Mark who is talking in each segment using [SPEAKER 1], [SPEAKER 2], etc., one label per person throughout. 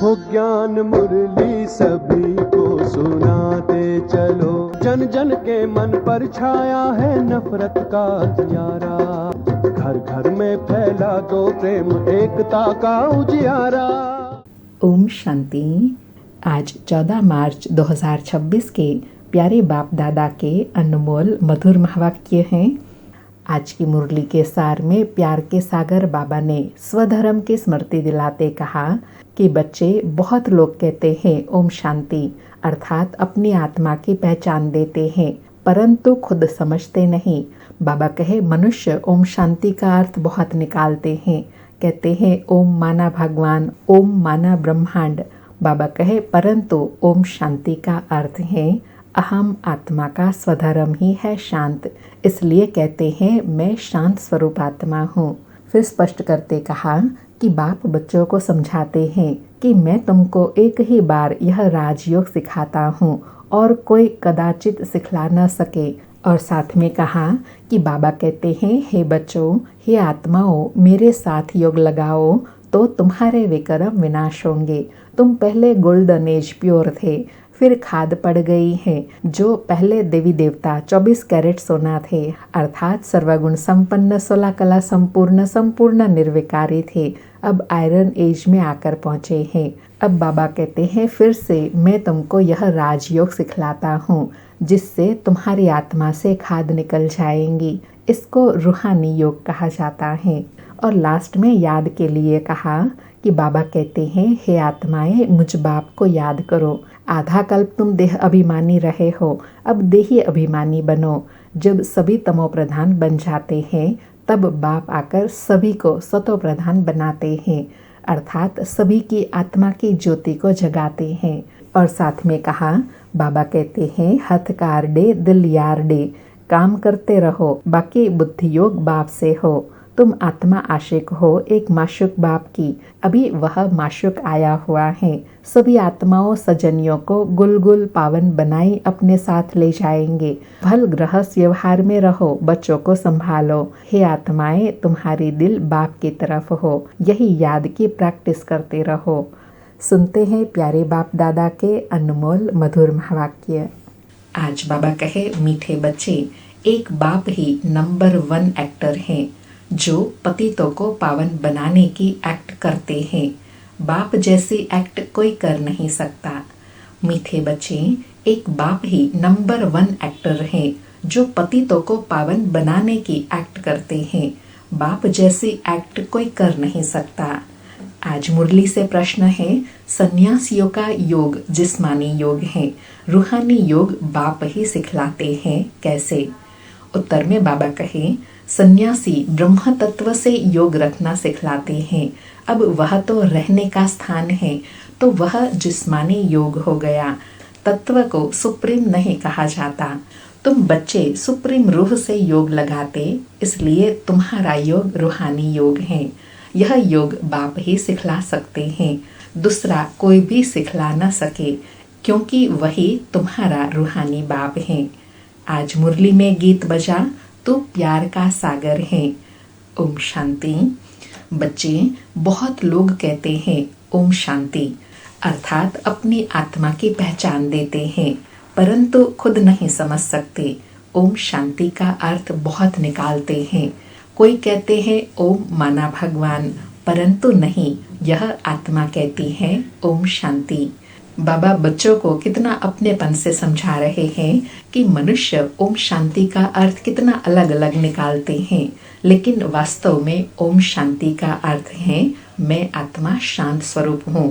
[SPEAKER 1] हो ज्ञान मुरली सभी को सुनाते चलो, जन जन के मन पर छाया है नफरत का अंधियारा, घर घर में फैला दो प्रेम एकता का उजियारा।
[SPEAKER 2] ओम शांति। आज 14 मार्च 2026 के प्यारे बाप दादा के अनमोल मधुर महावाक्य हैं। आज की मुरली के सार में प्यार के सागर बाबा ने स्वधर्म की स्मृति दिलाते कहा कि बच्चे, बहुत लोग कहते हैं ओम शांति अर्थात अपनी आत्मा की पहचान देते हैं, परंतु खुद समझते नहीं। बाबा कहे मनुष्य ओम शांति का अर्थ बहुत निकालते हैं, कहते हैं ओम माना भगवान, ओम माना ब्रह्मांड। बाबा कहे परंतु ओम शांति का अर्थ है अहम आत्मा का स्वधर्म ही है शांत, इसलिए कहते हैं मैं शांत स्वरूप आत्मा हूँ। फिर स्पष्ट करते कहा कि बाप बच्चों को समझाते हैं कि मैं तुमको एक ही बार यह राजयोग सिखाता हूँ और कोई कदाचित सिखला न सके। और साथ में कहा कि बाबा कहते हैं हे बच्चों, हे आत्माओं, मेरे साथ योग लगाओ तो तुम्हारे विकर्म विनाश होंगे। तुम पहले गोल्डन एज प्योर थे, फिर खाद पड़ गई है। जो पहले देवी देवता 24 कैरेट सोना थे अर्थात सर्वगुण संपन्न 16 कला संपूर्ण निर्विकारी थे, अब आयरन एज में आकर पहुँचे हैं। अब बाबा कहते हैं फिर से मैं तुमको यह राजयोग सिखलाता हूँ जिससे तुम्हारी आत्मा से खाद निकल जाएंगी। इसको रूहानी योग कहा जाता है। और लास्ट में याद के लिए कहा कि बाबा कहते हैं हे आत्माएं, मुझ बाप को याद करो। आधा कल्प तुम देह अभिमानी रहे हो, अब देही अभिमानी बनो। जब सभी तमो प्रधान बन जाते हैं तब बाप आकर सभी को सतो प्रधान बनाते हैं अर्थात सभी की आत्मा की ज्योति को जगाते हैं। और साथ में कहा बाबा कहते हैं हथकार डे दिल यार डे, काम करते रहो, बाकी बुद्धि योग बाप से हो। तुम आत्मा आशिक हो एक माशुक बाप की, अभी वह माशुक आया हुआ है। सभी आत्माओं सजनियों को गुल पावन बनाई अपने साथ ले जाएंगे। भल गृहस्थ व्यवहार में रहो, बच्चों को संभालो। हे आत्माएं, तुम्हारी दिल बाप की तरफ हो, यही याद की प्रैक्टिस करते रहो। सुनते हैं प्यारे बाप दादा के अनमोल मधुर महावाक्य। आज बाबा कहे मीठे बच्चे, एक बाप ही नंबर 1 एक्टर हैं जो पतितों को पावन बनाने की एक्ट करते हैं। बाप जैसी एक्ट कोई कर नहीं सकता। मीठे बच्चे, एक बाप ही नंबर 1 एक्टर हैं जो पतितों को पावन बनाने की एक्ट करते हैं। बाप जैसी एक्ट कोई कर नहीं सकता। आज मुरली से प्रश्न है, सन्यासियों का योग जिस्मानी योग है, रूहानी योग बाप ही सिखलाते हैं, कैसे? उत्तर में बाबा कहे सन्यासी ब्रह्म तत्व से योग रखना सिखलाते हैं। अब वह तो रहने का स्थान है, तो वह जिस्मानी योग हो गया। तत्व को सुप्रीम नहीं कहा जाता। तुम बच्चे सुप्रीम रूह से योग लगाते, इसलिए तुम्हारा योग रूहानी योग है। यह योग बाप ही सिखला सकते हैं, दूसरा कोई भी सिखला न सके, क्योंकि वही तुम्हारा रूहानी बाप है। आज मुरली में गीत बजा, तो प्यार का सागर है। ओम शांति। बच्चे, बहुत लोग कहते हैं ओम शांति अर्थात अपनी आत्मा की पहचान देते हैं, परंतु खुद नहीं समझ सकते। ओम शांति का अर्थ बहुत निकालते हैं। कोई कहते हैं ओम माना भगवान, परंतु नहीं, यह आत्मा कहती है ओम शांति। बाबा बच्चों को कितना अपनेपन से समझा रहे हैं कि मनुष्य ओम शांति का अर्थ कितना अलग अलग निकालते हैं, लेकिन वास्तव में ओम शांति का अर्थ है मैं आत्मा शांत स्वरूप हूँ।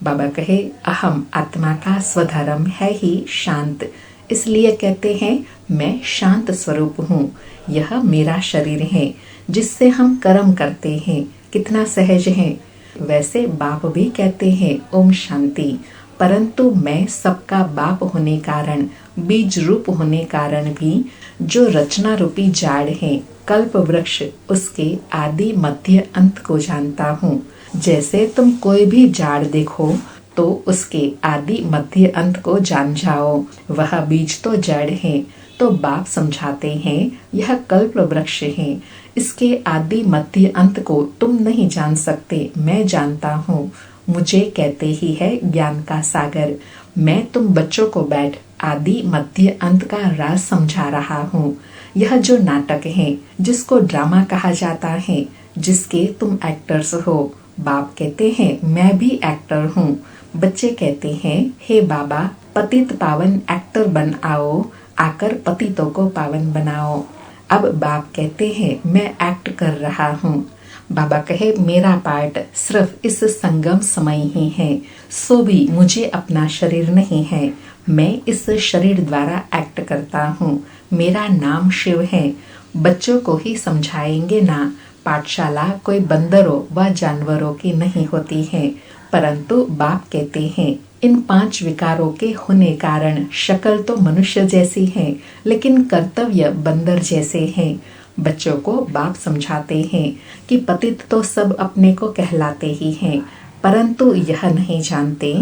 [SPEAKER 2] बाबा कहे अहम आत्मा का स्वधर्म है ही शांत, इसलिए कहते हैं मैं शांत स्वरूप हूँ। यह मेरा शरीर है जिससे हम कर्म करते हैं, कितना सहज है। वैसे बाप भी कहते हैं ओम शांति, परंतु मैं सबका बाप होने कारण, बीज रूप होने कारण भी जो रचना रूपी जाड़ है, कल्प वृक्ष, उसके आदि मध्य अंत को जानता हूँ। जैसे तुम कोई भी जाड़ देखो तो उसके आदि मध्य अंत को जान जाओ, वह बीज तो जड़ है। तो बाप समझाते हैं यह कल्प वृक्ष है, इसके आदि मध्य अंत को तुम नहीं जान सकते, मैं जानता हूँ। मुझे कहते ही है ज्ञान का सागर। मैं तुम बच्चों को बैठ आदि मध्य अंत का राज समझा रहा हूँ। यह जो नाटक है, जिसको ड्रामा कहा जाता है, जिसके तुम एक्टर्स हो। बाप कहते हैं मैं भी एक्टर हूँ। बच्चे कहते हैं हे बाबा, पतित पावन एक्टर बन आओ, आकर पतितों को पावन बनाओ। अब बाप कहते हैं मैं एक्ट कर रहा हूँ। बाबा कहे मेरा पार्ट सिर्फ इस संगम समय ही है, सो भी मुझे अपना शरीर नहीं है। मैं इस शरीर द्वारा एक्ट करता हूँ। मेरा नाम शिव है। बच्चों को ही समझाएंगे ना। पाठशाला कोई बंदरों व जानवरों की नहीं होती है, परंतु बाप कहते हैं इन 5 विकारों के होने कारण शक्ल तो मनुष्य जैसी है, लेकिन कर्तव्य बंदर जैसे हैं। बच्चों को बाप समझाते हैं कि पतित तो सब अपने को कहलाते ही हैं, परंतु यह नहीं जानते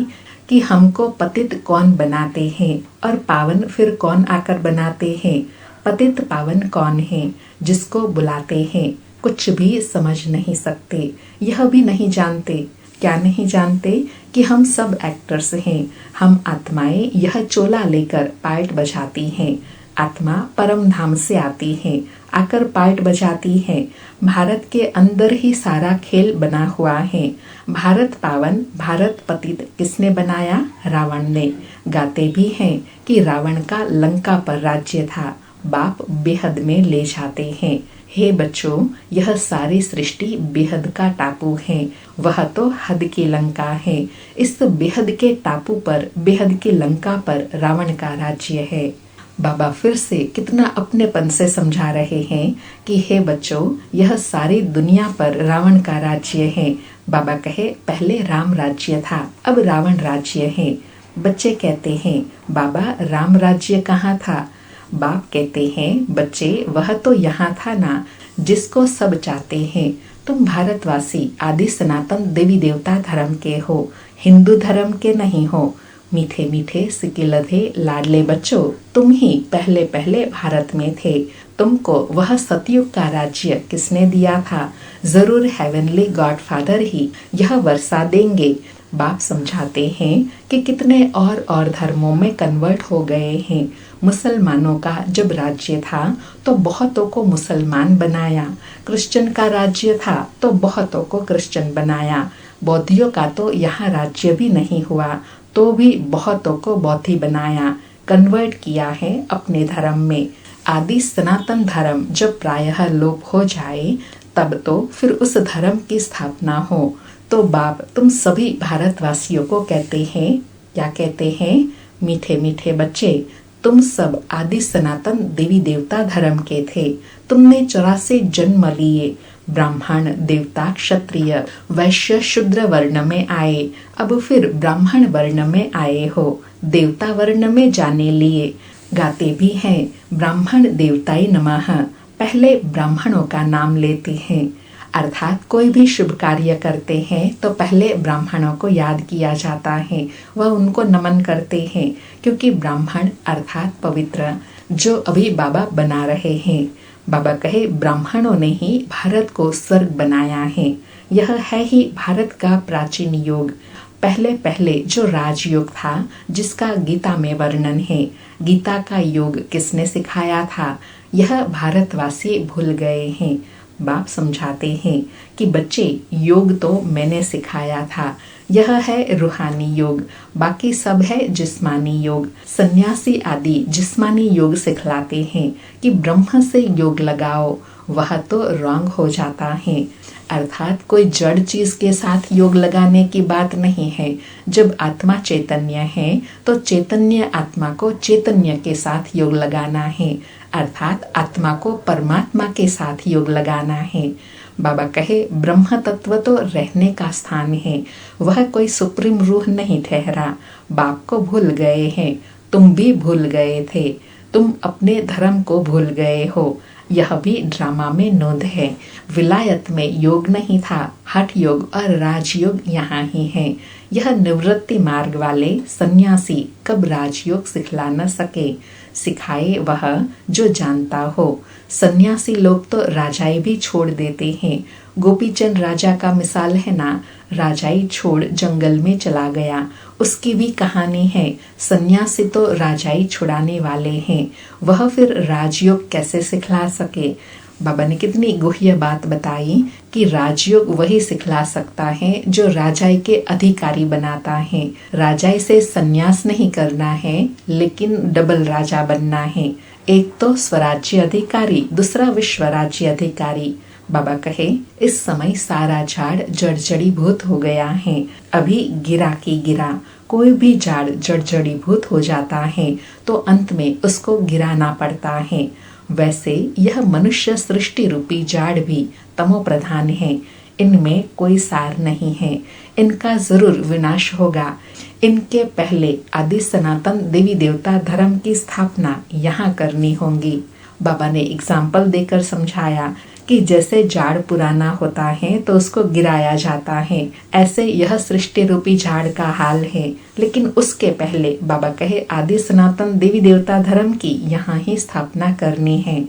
[SPEAKER 2] कि हमको पतित कौन बनाते हैं और पावन फिर कौन आकर बनाते हैं। पतित पावन कौन है, जिसको बुलाते हैं, कुछ भी समझ नहीं सकते। यह भी नहीं जानते। क्या नहीं जानते कि हम सब एक्टर्स हैं। हम आत्माएं यह चोला लेकर पार्ट बजाती हैं। आत्मा परम धाम से आती है, आकर पार्ट बजाती है। भारत के अंदर ही सारा खेल बना हुआ है। भारत पावन, भारत पतित किसने बनाया? रावण ने। गाते भी हैं कि रावण का लंका पर राज्य था। बाप बेहद में ले जाते हैं। हे बच्चों, यह सारी सृष्टि बेहद का टापू है। वह तो हद की लंका है। इस बेहद के टापू पर, बेहद की लंका पर रावण का राज्य है। बाबा फिर से कितना अपनेपन से समझा रहे हैं कि हे बच्चों, यह सारी दुनिया पर रावण का राज्य है। बाबा कहे पहले राम राज्य था, अब रावण राज्य है। बच्चे कहते हैं बाबा राम राज्य कहाँ था? बाप कहते हैं बच्चे वह तो यहाँ था ना, जिसको सब चाहते हैं। तुम भारतवासी आदि सनातन देवी देवता धर्म के हो, हिंदू धर्म के नहीं हो। मीठे मीठे सिकिलधे लाडले बच्चों, तुम ही पहले पहले भारत में थे। तुमको वह सतयुग का राज्य किसने दिया था? जरूर हेवनली गॉडफादर ही यह वर्षा देंगे। बाप समझाते हैं कि कितने और धर्मों में कन्वर्ट हो गए हैं। मुसलमानों का जब राज्य था तो बहुतों को मुसलमान बनाया। क्रिश्चियन का राज्य था तो बहुतों को क्रिश्चियन बनाया। बौद्धियों का तो यहाँ राज्य भी नहीं हुआ, तो भी बहुतों को बौद्धि बनाया, कन्वर्ट किया है अपने धर्म में। आदि सनातन धर्म जब प्रायः लोप हो जाए, तब तो फिर उस धर्म की स्थापना हो। तो बाप तुम सभी भारतवासियों को कहते हैं, क्या कहते हैं? मीठे मीठे बच्चे, तुम सब आदि सनातन देवी देवता धर्म के थे। तुमने 84 जन्म लिए। ब्राह्मण, देवता, क्षत्रिय, वैश्य, शूद्र वर्ण में आए। अब फिर ब्राह्मण वर्ण में आए हो, देवता वर्ण में जाने लिए। गाते भी हैं ब्राह्मण देवताय नमः। पहले ब्राह्मणों का नाम लेते हैं, अर्थात कोई भी शुभ कार्य करते हैं तो पहले ब्राह्मणों को याद किया जाता है, वह उनको नमन करते हैं, क्योंकि ब्राह्मण अर्थात पवित्र, जो अभी बाबा बना रहे हैं। बाबा कहे ब्राह्मणों ने ही भारत को स्वर्ग बनाया है। यह है ही भारत का प्राचीन युग। पहले पहले जो राजयोग था, जिसका गीता में वर्णन है। गीता का योग किसने सिखाया था? यह भारतवासी भूल गए हैं। बाप समझाते हैं कि बच्चे योग तो मैंने सिखाया था, यह है रूहानी योग, बाकी सब है जिस्मानी योग। सन्यासी आदि जिस्मानी योग सिखलाते हैं कि ब्रह्म से योग लगाओ, वह तो रॉन्ग हो जाता है। अर्थात कोई जड़ चीज के साथ योग लगाने की बात नहीं है। जब आत्मा चैतन्य है तो चैतन्य आत्मा को चैतन्य के साथ योग लगाना है, अर्थात आत्मा को परमात्मा के साथ योग लगाना है। बाबा कहे ब्रह्म तत्व तो रहने का स्थान है, वह कोई सुप्रीम रूह नहीं ठहरा। बाप को भूल गए हैं, तुम भी भूल गए थे, तुम अपने धर्म को भूल गए हो। यह भी ड्रामा में नोंद है। विलायत में योग नहीं था, हठ योग और राजयोग यहाँ ही है। यह निवृत्ति मार्ग वाले सन्यासी कब राजयोग सिखला न सके, सिखाए वह जो जानता हो। सन्यासी लोग तो राजाई भी छोड़ देते हैं, गोपीचंद राजा का मिसाल है ना, राजाई छोड़ जंगल में चला गया। उसकी भी कहानी है। सन्यासी तो राजाई छुड़ाने वाले हैं, वह फिर राजयोग कैसे सिखला सके। बाबा ने कितनी गुह्य बात बताई कि राजयोग वही सिखला सकता है जो राजाई के अधिकारी बनाता है। राजाई से सन्यास नहीं करना है, लेकिन डबल राजा बनना है। एक तो स्वराज्य अधिकारी, दूसरा विश्व राज्य अधिकारी। बाबा कहे, इस समय सारा झाड़ जड़जड़ीभूत हो गया है। अभी गिरा की गिरा। कोई भी झाड़ जड़जड़ीभूत हो जाता है तो अंत में उसको गिराना पड़ता है। वैसे यह मनुष्य सृष्टि रूपी झाड़ भी तमो प्रधान है। इनमें कोई सार नहीं है, इनका जरूर विनाश होगा। इनके पहले आदि सनातन देवी देवता धर्म की स्थापना यहाँ करनी होगी। बाबा ने एग्जाम्पल देकर समझाया कि जैसे झाड़ पुराना होता है तो उसको गिराया जाता है, ऐसे यह सृष्टि रूपी झाड़ का हाल है। लेकिन उसके पहले बाबा कहे आदि सनातन देवी देवता धर्म की यहाँ ही स्थापना करनी है।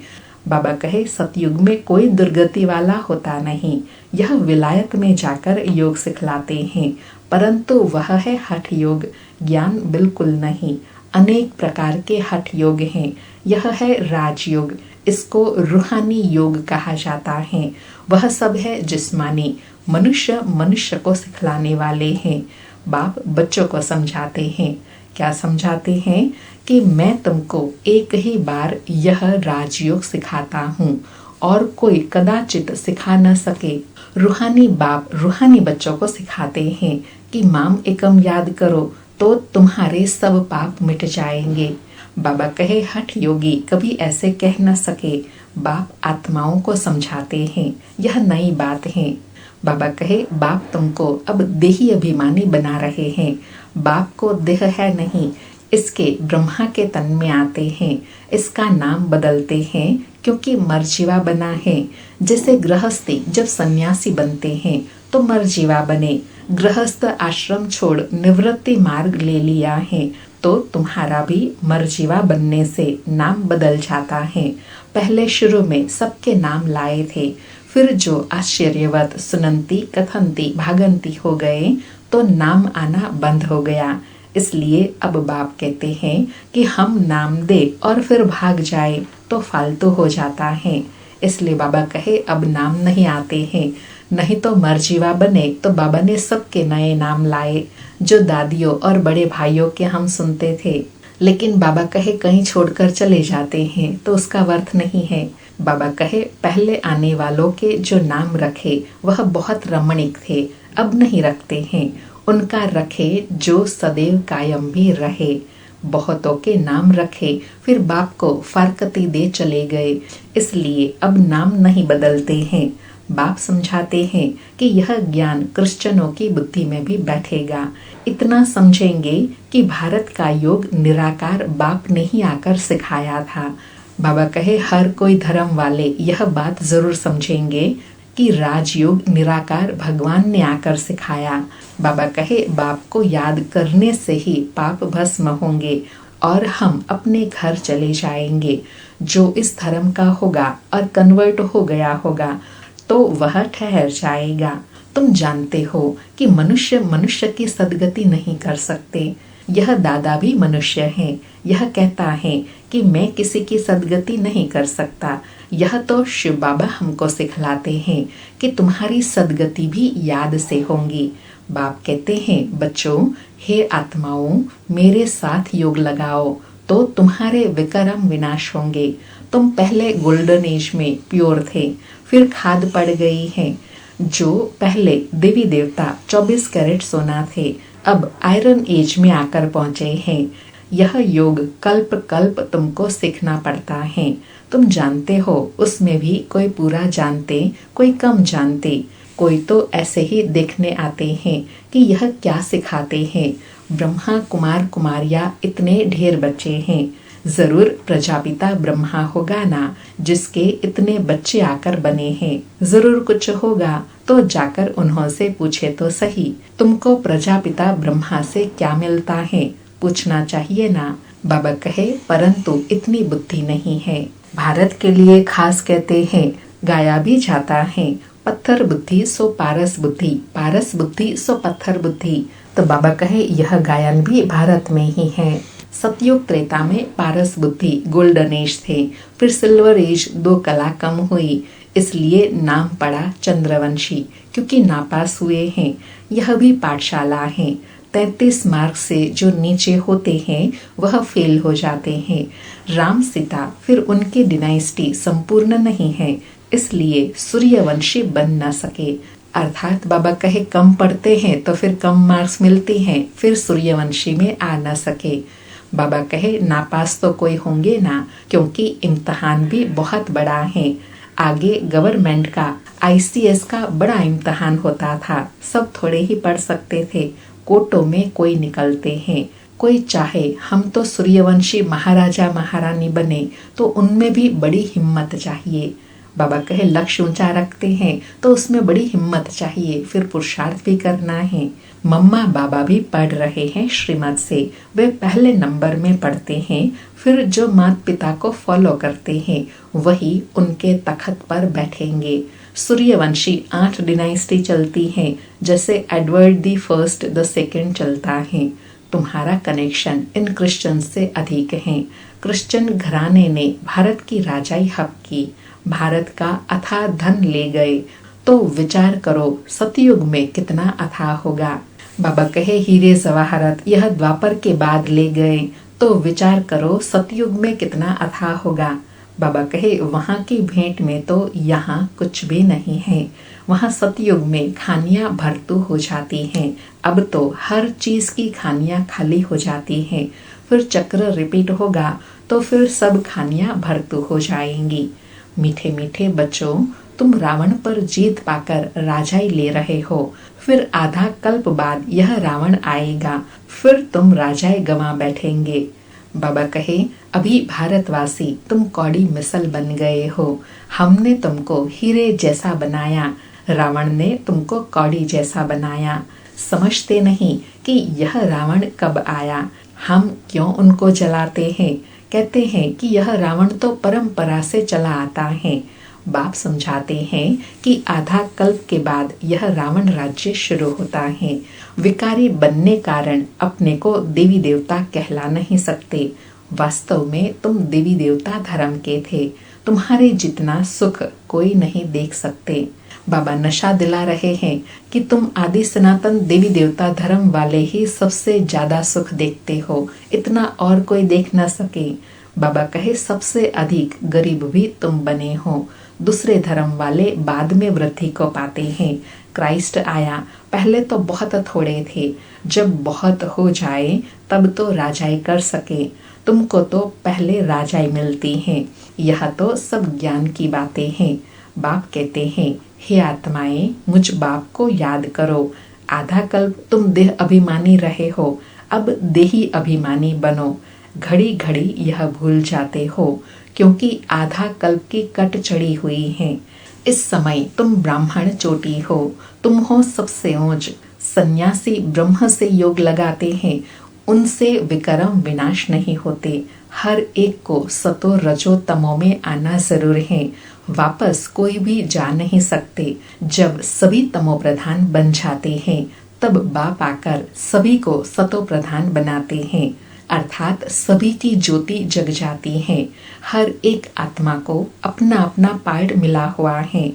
[SPEAKER 2] बाबा कहे सतयुग में कोई दुर्गति वाला होता नहीं, यह विलायत में जाकर योग सिखलाते हैं, परंतु वह है हठ योग, ज्ञान बिल्कुल नहीं। अनेक प्रकार के हठ योग हैं। यह है राजयोग, इसको रूहानी योग कहा जाता है। वह सब है जिस्मानी, मनुष्य मनुष्य को सिखलाने वाले हैं। बाप बच्चों को समझाते हैं। क्या समझाते हैं कि मैं तुमको एक ही बार यह राजयोग सिखाता हूँ और कोई कदाचित सिखा न सके। रूहानी बाप रूहानी बच्चों को सिखाते हैं कि माम एकम याद करो तो तुम्हारे सब पाप मिट जाएंगे। बाबा कहे हठ योगी कभी ऐसे कह न सके। बाप आत्माओं को समझाते हैं, यह नई बात है। बाबा कहे बाप तुमको अब देही अभिमानी बना रहे हैं। बाप को देह है नहीं, इसके ब्रह्मा के तन में आते हैं। इसका नाम बदलते हैं क्योंकि मरजीवा बना है। जैसे गृहस्थी जब सन्यासी बनते हैं तो मरजीवा बने। गृहस्थ आश्रम छोड़ निवृत्ति मार्ग ले लिया है तो तुम्हारा भी मरजीवा बनने से नाम बदल जाता है। पहले शुरू में सबके नाम लाए थे, फिर जो आश्चर्यवत सुनंती कथंती भागंती हो गए तो नाम आना बंद हो गया। इसलिए अब बाप कहते हैं कि हम नाम दे और फिर भाग जाए तो फालतू हो जाता है। इसलिए बाबा कहे अब नाम नहीं आते हैं, नहीं तो मरजीवा बने तो बाबा ने सबके नए नाम लाए जो दादियों और बड़े भाइयों के हम सुनते थे। लेकिन बाबा कहे कहीं छोड़कर चले जाते हैं तो उसका अर्थ नहीं है। बाबा कहे पहले आने वालों के जो नाम रखे वह बहुत रमणीक थे, अब नहीं रखते हैं। उनका रखे जो सदैव कायम भी रहे। बहुतों के नाम रखे फिर बाप को फारकती दे चले गए, इसलिए अब नाम नहीं बदलते हैं। बाप समझाते हैं कि यह ज्ञान क्रिश्चियनों की बुद्धि में भी बैठेगा। इतना समझेंगे कि भारत का योग निराकार बाप ने ही आकर सिखाया था। बाबा कहे हर कोई धर्म वाले यह बात जरूर समझेंगे कि राजयोग निराकार भगवान ने आकर सिखाया। बाबा कहे बाप को याद करने से ही पाप भस्म होंगे और हम अपने घर चले जाएंगे। जो इस धर्म का होगा और कन्वर्ट हो गया होगा तो वह ठहर जाएगा। तुम जानते हो कि मनुष्य मनुष्य की सद्गति नहीं कर सकते। यह दादा भी मनुष्य है। यह कहता है कि मैं किसी की सद्गति नहीं कर सकता। यह तो शिव बाबा हमको सिखलाते हैं कि तुम्हारी सद्गति भी याद से होंगी। बाप कहते हैं बच्चों, हे आत्माओं, मेरे साथ योग लगाओ तो तुम्हारे विकर्म विनाश होंगे। तुम पहले गोल्डन एज में प्योर थे, फिर खाद पड़ गई है। जो पहले देवी देवता 24 कैरेट सोना थे, अब आयरन एज में आकर पहुंचे हैं। यह योग कल्प कल्प तुमको सीखना पड़ता है। तुम जानते हो उसमें भी कोई पूरा जानते, कोई कम जानते, कोई तो ऐसे ही देखने आते हैं कि यह क्या सिखाते हैं। ब्रह्मा कुमार कुमारियाँ इतने ढेर बच्चे हैं, जरूर प्रजापिता ब्रह्मा होगा ना जिसके इतने बच्चे आकर बने हैं। जरूर कुछ होगा तो जाकर उन्हों से पूछे तो सही, तुमको प्रजापिता ब्रह्मा से क्या मिलता है, पूछना चाहिए ना। बाबा कहे परंतु इतनी बुद्धि नहीं है। भारत के लिए खास कहते हैं गाया भी जाता है, पत्थर बुद्धि सो पारस बुद्धि, पारस बुद्धि सो पत्थर बुद्धि। तो बाबा कहे यह गायन भी भारत में ही है। सतयुग त्रेता में पारस बुद्धि गोल्डन एज थे, फिर सिल्वर एज 2 कला कम हुई, इसलिए नाम पड़ा चंद्रवंशी, क्योंकि नापास हुए हैं। यह भी पाठशाला है। 33 मार्क से जो नीचे होते हैं वह फेल हो जाते हैं। राम सीता फिर उनकी डिनाइस्टी संपूर्ण नहीं है, इसलिए सूर्यवंशी बन न सके। अर्थात बाबा कहे कम पढ़ते हैं तो फिर कम मार्क्स मिलते हैं, फिर सूर्यवंशी में आ न सके। बाबा कहे नापास तो कोई होंगे ना, क्योंकि इम्तहान भी बहुत बड़ा है। आगे गवर्नमेंट का ICS का बड़ा इम्तहान होता था, सब थोड़े ही पढ़ सकते थे, कोटों में कोई निकलते हैं। कोई चाहे हम तो सूर्यवंशी महाराजा महारानी बने, तो उनमें भी बड़ी हिम्मत चाहिए। बाबा कहे लक्ष्य ऊंचा रखते हैं तो उसमें बड़ी हिम्मत चाहिए, फिर पुरुषार्थ भी करना है। मम्मा बाबा भी पढ़ रहे हैं श्रीमत से, वे पहले नंबर में पढ़ते हैं, फिर जो माता पिता को फॉलो करते हैं वही उनके तख्त पर बैठेंगे। सूर्यवंशी 8 डिनाइस्टी चलती हैं, जैसे Edward the first the second चलता है। तुम्हारा कनेक्शन इन क्रिश्चियन से अधिक है। क्रिश्चियन घराने ने भारत की राजाई हक की, भारत का अथाह धन ले गए, तो विचार करो सतयुग में कितना अथाह होगा। बाबा कहे हीरे जवाहरत यह द्वापर के बाद ले गए, तो विचार करो सतयुग में कितना अथाह होगा। बाबा कहे वहाँ की भेंट में तो यहाँ कुछ भी नहीं है। वहाँ सतयुग में खानियाँ भरतू हो जाती हैं, अब तो हर चीज की खानियाँ खाली हो जाती हैं। फिर चक्र रिपीट होगा तो फिर सब खानियाँ भरतू हो जाएंगी। मीठे मीठे बच्चों, तुम रावण पर जीत पाकर राजाई ले रहे हो, फिर आधा कल्प बाद यह रावण आएगा, फिर तुम राजाई गंवा बैठेंगे। बाबा कहे अभी भारतवासी तुम कौड़ी मिसल बन गए हो, हमने तुमको हीरे जैसा बनाया, रावण ने तुमको कौड़ी जैसा बनाया। समझते नहीं कि यह रावण कब आया, हम क्यों उनको जलाते हैं। कहते हैं कि यह रावण तो परंपरा से चला आता है। बाप समझाते हैं कि आधा कल्प के बाद यह रावण राज्य शुरू होता है। विकारी बनने कारण अपने को देवी देवता कहला नहीं सकते। वास्तव में तुम देवी देवता धर्म के थे, तुम्हारे जितना सुख कोई नहीं देख सकते। बाबा नशा दिला रहे हैं कि तुम आदि सनातन देवी देवता धर्म वाले ही सबसे ज्यादा सुख देखते हो, इतना और कोई देख न सके। बाबा कहे सबसे अधिक गरीब भी तुम बने हो, दूसरे धर्म वाले बाद में वृद्धि को पाते हैं। क्राइस्ट आया, पहले तो बहुत थोड़े थे, जब बहुत हो जाए तब तो राजाई कर सके। तुमको तो पहले राजाई मिलती है। यह तो सब ज्ञान की बातें हैं। बाप कहते हैं हे आत्माएं, मुझ बाप को याद करो। आधा कल्प तुम देह अभिमानी रहे हो, अब देही अभिमानी बनो। घड़ी घड़ी यह भूल जाते हो, क्योंकि आधा कल्प की कट चढ़ी हुई है। इस समय तुम ब्राह्मण चोटी हो, तुम हो सबसे ऊंच। सन्यासी ब्रह्म से योग लगाते हैं, उनसे विक्रम विनाश नहीं होते। हर एक को सतो रजो तमो में आना जरूर है, वापस कोई भी जा नहीं सकते। जब सभी तमो प्रधान बन जाते हैं तब बाप आकर सभी को सतो प्रधान बनाते हैं, अर्थात सभी की ज्योति जग जाती है। हर एक आत्मा को अपना अपना पार्ट मिला हुआ है।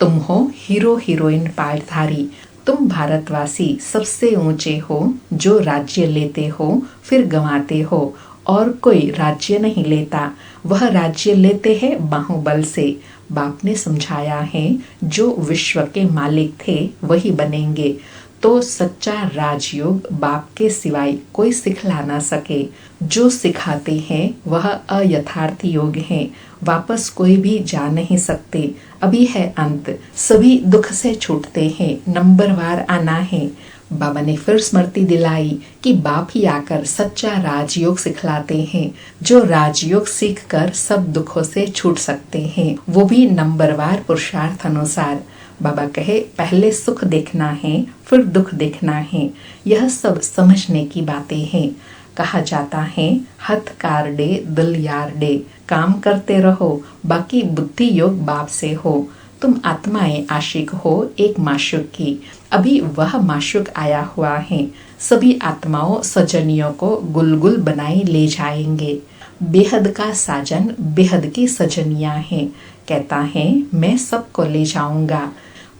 [SPEAKER 2] तुम हो हीरो हीरोइन पार्टधारी। तुम भारतवासी सबसे ऊंचे हो, जो राज्य लेते हो फिर गंवाते हो, और कोई राज्य नहीं लेता, वह राज्य लेते हैं बाहुबल से। बाप ने समझाया है जो विश्व के मालिक थे वही बनेंगे। तो सच्चा राजयोग बाप के सिवाय कोई सिखला ना सके। जो सिखाते हैं वह अयथार्थ योग है, वापस कोई भी जा नहीं सकते। अभी है अंत, सभी दुख से छूटते हैं, नंबरवार आना है। बाबा ने फिर स्मृति दिलाई कि बाप ही आकर सच्चा राजयोग सिखलाते हैं, जो राजयोग सीखकर सब दुखों से छूट सकते हैं, वो भी नंबरवार पुरुषार्थ अनुसार। बाबा कहे पहले सुख देखना है फिर दुख देखना है, यह सब समझने की बातें हैं। कहा जाता है हथ कार डे दिल यार डे, काम करते रहो, बाकी बुद्धि योग बाप से हो। तुम आत्माएं आशिक हो एक माशूक की, अभी वह माशूक आया हुआ है। सभी आत्माओं सजनियों को गुलगुल बनाए ले जाएंगे। बेहद का साजन बेहद की सजनियां हैं। कहता है मैं सबको ले जाऊंगा।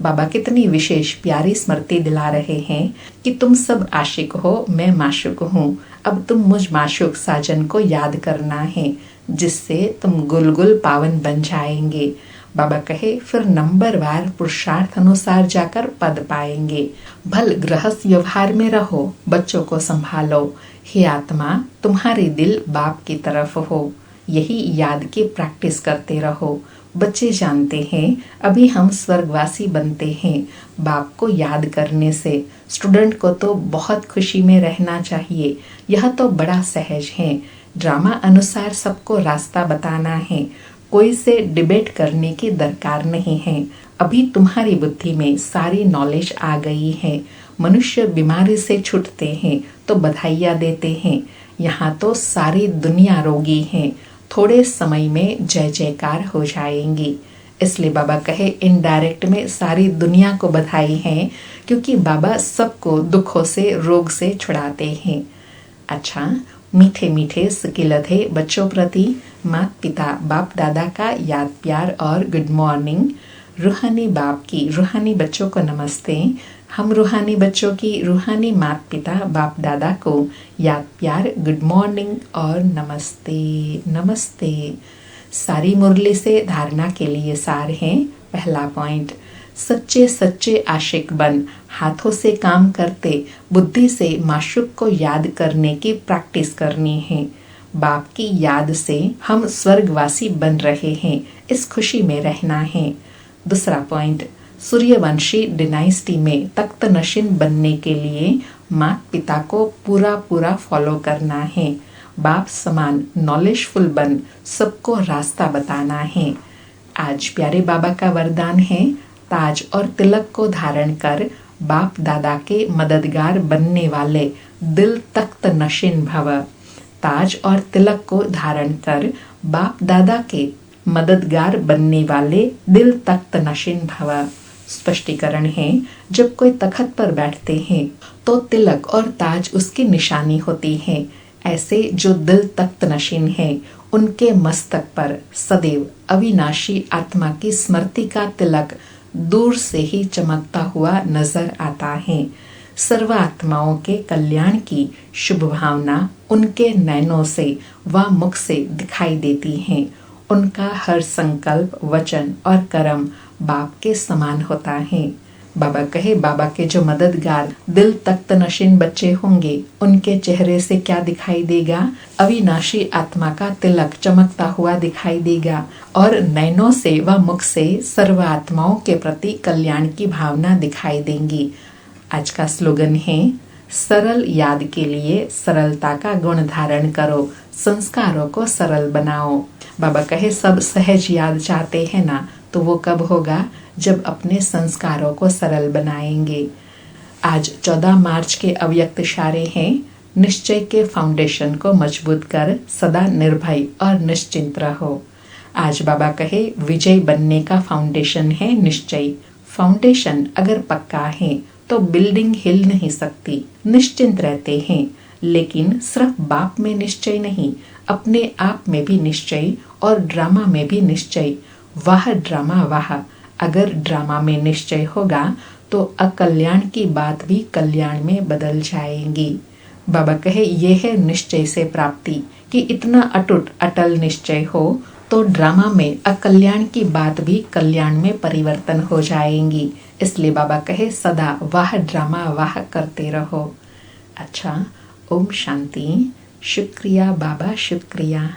[SPEAKER 2] बाबा कितनी विशेष प्यारी स्मृति दिला रहे हैं कि तुम सब आशिक हो, मैं माशूक हूँ। अब तुम मुझ माशूक साजन को याद करना है, जिससे तुम गुलगुल पावन बन जाएंगे। बाबा कहे फिर नंबरवार पुरुषार्थ अनुसार जाकर पद पाएंगे। भल गृहस्थ व्यवहार में रहो, बच्चों को संभालो। हे आत्मा, तुम्हारे दिल बाप की तरफ हो, यही याद की प्रैक्टिस करते रहो। बच्चे जानते हैं अभी हम स्वर्गवासी बनते हैं बाप को याद करने से। स्टूडेंट को तो बहुत खुशी में रहना चाहिए, यह तो बड़ा सहज है। ड्रामा अनुसार सबको रास्ता बताना है, कोई से डिबेट करने की दरकार नहीं है। अभी तुम्हारी बुद्धि में सारी नॉलेज आ गई है। मनुष्य बीमारी से छूटते हैं तो बधाइयाँ देते हैं, यहाँ तो सारी दुनिया रोगी है। थोड़े समय में जय जयकार हो जाएंगी। इसलिए बाबा कहे इनडायरेक्ट में सारी दुनिया को बधाई है, क्योंकि बाबा सबको दुखों से रोग से छुड़ाते हैं। अच्छा, मीठे मीठे सिकिलधे बच्चों प्रति माता पिता बाप दादा का याद प्यार और गुड मॉर्निंग। रूहानी बाप की रूहानी बच्चों को नमस्ते। हम रूहानी बच्चों की रूहानी माता पिता बाप दादा को याद प्यार गुड मॉर्निंग और नमस्ते नमस्ते। सारी मुरली से धारणा के लिए सार है। पहला पॉइंट, सच्चे सच्चे आशिक बन, हाथों से काम करते बुद्धि से माशूक को याद करने की प्रैक्टिस करनी है। बाप की याद से हम स्वर्गवासी बन रहे हैं, इस खुशी में रहना है। दूसरा पॉइंट, सूर्यवंशी डिनाइस्टी में तख्त नशीन बनने के लिए माता पिता को पूरा पूरा फॉलो करना है। बाप समान नॉलेजफुल बन सबको रास्ता बताना है। आज प्यारे बाबा का वरदान है, ताज और तिलक को धारण कर बाप दादा के मददगार बनने वाले दिल तख्त नशीन भव। ताज और तिलक को धारण कर बाप दादा के मददगार बनने वाले दिल तख्त नशीन भव। स्पष्टीकरण है, जब कोई तखत पर बैठते हैं तो तिलक और ताज उसकी निशानी होती है। ऐसे जो दिल तख्त नशीन है, उनके मस्तक पर सदैव अविनाशी आत्मा की स्मृति का तिलक दूर से ही चमकता हुआ नजर आता है। सर्व आत्माओं के कल्याण की शुभ भावना उनके नैनों से व मुख से दिखाई देती है। उनका हर संकल्प, वचन और कर्म बाप के समान होता है। बाबा कहे बाबा के जो मददगार दिल तख्त नशीन बच्चे होंगे, उनके चेहरे से क्या दिखाई देगा? अविनाशी आत्मा का तिलक चमकता हुआ दिखाई देगा और नैनों से व मुख से सर्व आत्माओं के प्रति कल्याण की भावना दिखाई देंगी। आज का स्लोगन है, सरल याद के लिए सरलता का गुण धारण करो, संस्कारों को सरल बनाओ। बाबा कहे सब सहज याद चाहते हैं ना, तो वो कब होगा? जब अपने संस्कारों को सरल बनाएंगे। आज 14 मार्च के अव्यक्त इशारे हैं, निश्चय के फाउंडेशन को मजबूत कर सदा निर्भय और निश्चिंत रहो। आज बाबा कहे विजय बनने का फाउंडेशन है निश्चय। फाउंडेशन अगर पक्का है तो बिल्डिंग हिल नहीं सकती। निश्चिंत रहते हैं, लेकिन सिर्फ बाप में निश्चय नहीं, अपने आप में भी निश्चय और ड्रामा में भी निश्चय। वाह ड्रामा वाह! अगर ड्रामा में निश्चय होगा तो अकल्याण की बात भी कल्याण में बदल जाएगी। बाबा कहे ये है निश्चय से प्राप्ति, कि इतना अटूट अटल निश्चय हो तो ड्रामा में अकल्याण की बात भी कल्याण में परिवर्तन हो जाएंगी। इसलिए बाबा कहे सदा वाह ड्रामा वाह करते रहो। अच्छा, ओम शांति। शुक्रिया बाबा, शुक्रिया।